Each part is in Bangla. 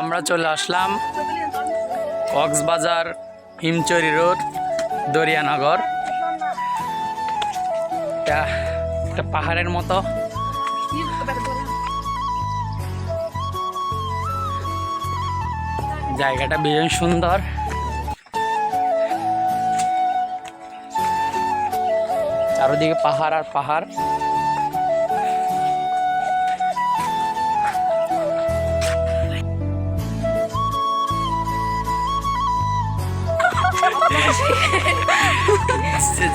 আমরা চলে আসলাম কক্সবাজার হিমচরি রোড দরিয়ানগর। এটা একটা পাহাড়ের মতো, জায়গাটা ভীষণ সুন্দর। চারদিকে পাহাড় আর পাহাড়।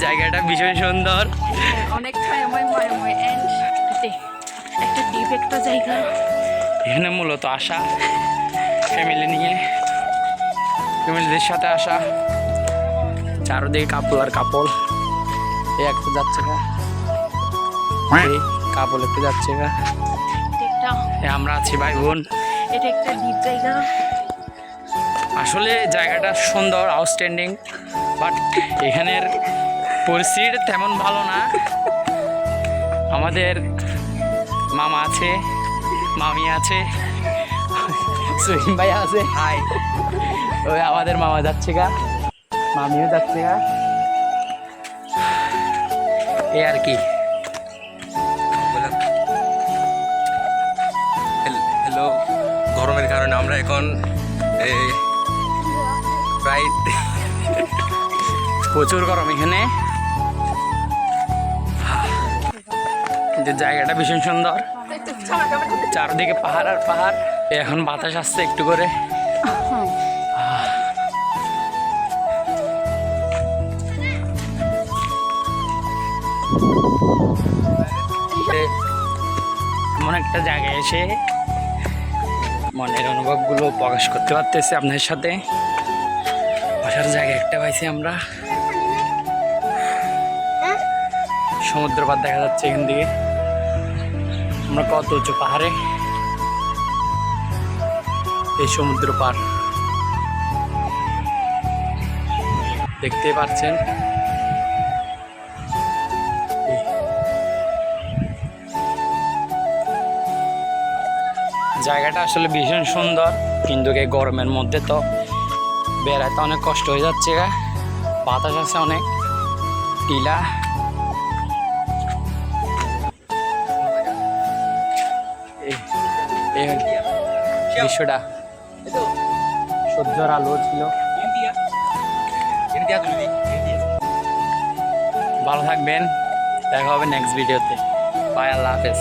জায়গাটা ভীষণ সুন্দর, অনেক ছায়াময় মায়াময় একটা ডিপ একটা জায়গা। এখানে মূলত আসা ফ্যামিলি নিয়ে, ফ্যামিলিদের সাথে আসা। চারদিকে কাপল আর কাপল। এই একটা যাচ্ছে গা, এই কাপল একটু যাচ্ছে গা, আমরা আছি ভাই বোন। এটা একটা ডিপ জায়গা। আসলে জায়গাটা সুন্দর, আউটস্ট্যান্ডিং, বাট এখানের পরিস্থিতি তেমন ভালো না। আমাদের মামা আছে, মামি আছে, সুহিম ভাই আছে, হাই। ওই আমাদের মামা যাচ্ছে গা, মামিও যাচ্ছে গা, এই আর কি। হ্যালো, গরমের কারণে আমরা এখন প্রায় প্রচুর গরম এখানে। জায়গাটা ভীষণ সুন্দর, চারদিকে পাহাড় আর পাহাড়। এখন বাতাস আসছে একটু করে। এমন একটা জায়গায় এসে মনের অনুভবগুলো প্রকাশ করতে পারতেছি আপনার সাথে। বসার জায়গা একটা পাইছি আমরা, সমুদ্র পাড় দেখা যাচ্ছে এখান থেকে। আমরা কত উঁচু পাহাড়ে, এই সমুদ্র পাড় দেখতে পাচ্ছেন। জায়গাটা আসলে ভীষণ সুন্দর, কিন্তু এই গরমের মধ্যে তো বেড়াতে অনেক কষ্ট হয়ে যাচ্ছে। বাতাস আছে অনেক, টিলা। এই দৃশ্যটা সূর্যের আলো ছিল। ভালো থাকবেন, দেখা হবে নেক্সট ভিডিওতে। বাই, আল্লাহ হাফেজ।